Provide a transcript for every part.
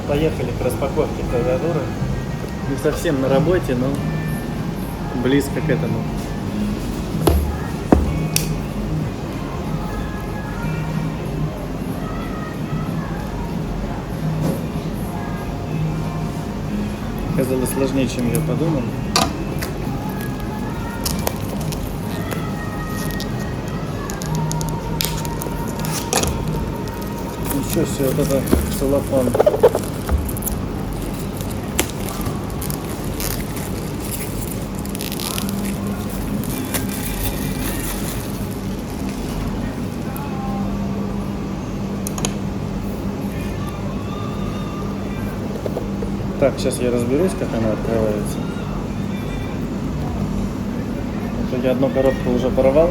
Поехали к распаковке клавиатуры. Не совсем на работе, но близко к этому. Оказалось сложнее, чем я подумал. Еще все вот это целлофан. Так, сейчас я разберусь, как она открывается. А то я одну коробку уже порвал.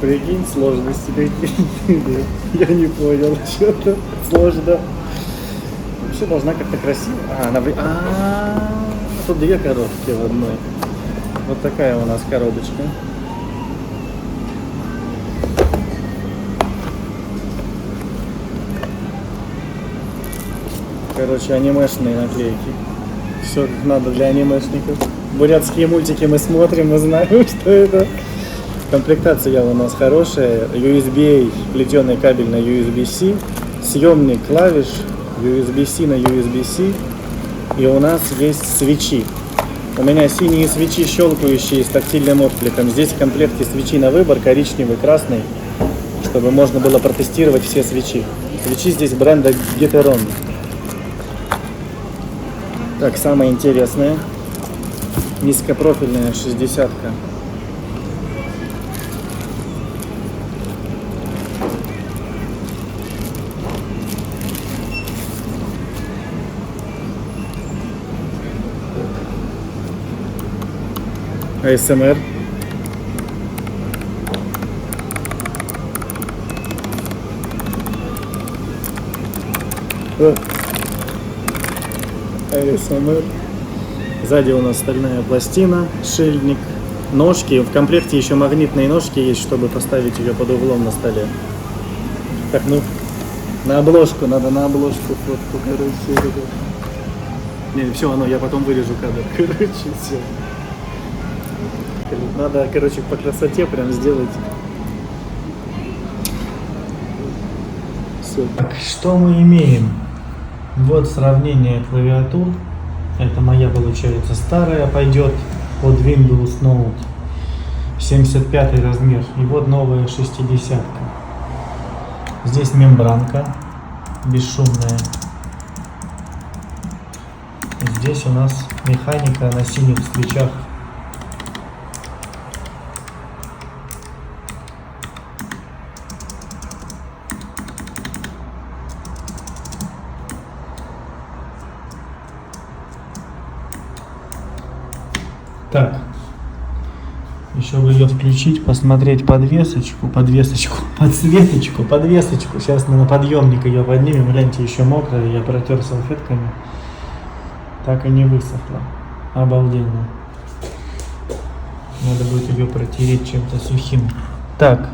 Прикинь, сложности какие. Я не понял, что-то сложно. Вообще должна как-то красиво. Тут две коробки в одной. Вот такая у нас коробочка. Короче, анимешные наклейки. Все как надо для анимешников. Бурятские мультики мы смотрим, мы знаем, что это. Комплектация у нас хорошая. USB-A, плетеный кабель на USB-C. Съемник клавиш USB-C на USB-C. И у нас есть свечи. У меня синие свечи щелкающие с тактильным откликом. Здесь в комплекте свечи на выбор, коричневый, красный, чтобы можно было протестировать все свечи. Свечи здесь бренда Gateron. Так, самое интересное. Низкопрофильная 60-ка. ASMR. ASMR. Сзади у нас стальная пластина, шильдник, ножки. В комплекте еще магнитные ножки есть, чтобы поставить ее под углом на столе. Так, ну, на обложку, надо на обложку фотку, короче. Не, все, я потом вырежу кадр. Короче, все. Надо, короче, по красоте прям сделать. Все. Так, что мы имеем? Вот сравнение клавиатур. Это моя, получается, старая пойдет под Windows Note. 75 размер. И вот новая 60-ка. Здесь мембранка бесшумная. И здесь у нас механика на синих свечах. Так, еще бы ее включить, посмотреть подсветочку. Сейчас мы на подъемник ее поднимем, гляньте, еще мокрая, я протер салфетками. Так и не высохла. Обалденно. Надо будет ее протереть чем-то сухим. Так,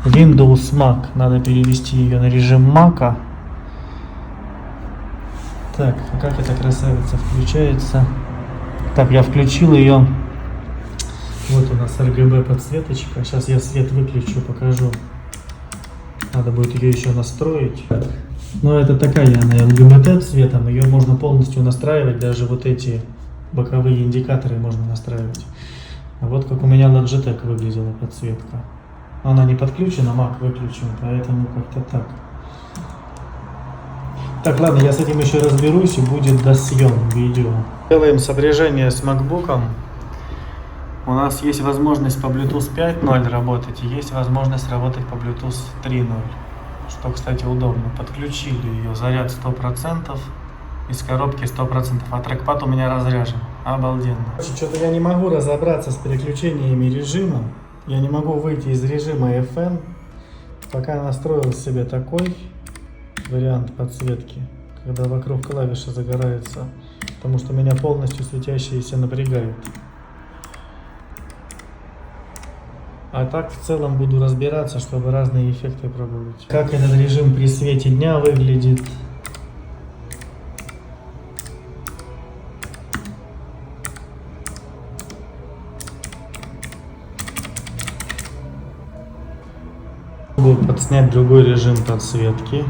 Windows Mac, надо перевести ее на режим Mac. Так, а как эта красавица включается? Так, я включил ее. Вот у нас RGB подсветочка. Сейчас я свет выключу, покажу. Надо будет ее еще настроить. Но это такая она LGBT цветом. Ее можно полностью настраивать. Даже вот эти боковые индикаторы можно настраивать. А вот как у меня Logitech выглядела подсветка. Она не подключена, Mac выключен, поэтому как-то так. Так, ладно, я с этим еще разберусь и будет досъем видео. Делаем сопряжение с MacBook'ом. У нас есть возможность по Bluetooth 5.0 работать и есть возможность работать по Bluetooth 3.0. Что, кстати, удобно. Подключили ее, заряд 100%, из коробки 100%, а трекпад у меня разряжен. Обалденно. Что-то я не могу разобраться с переключениями режима. Я не могу выйти из режима FM. Пока настроил себе такой вариант подсветки, когда вокруг клавиши загорается, потому что меня полностью светящиеся напрягают. А так в целом буду разбираться, чтобы разные эффекты пробовать. Как этот режим при свете дня выглядит. Подснять другой режим подсветки.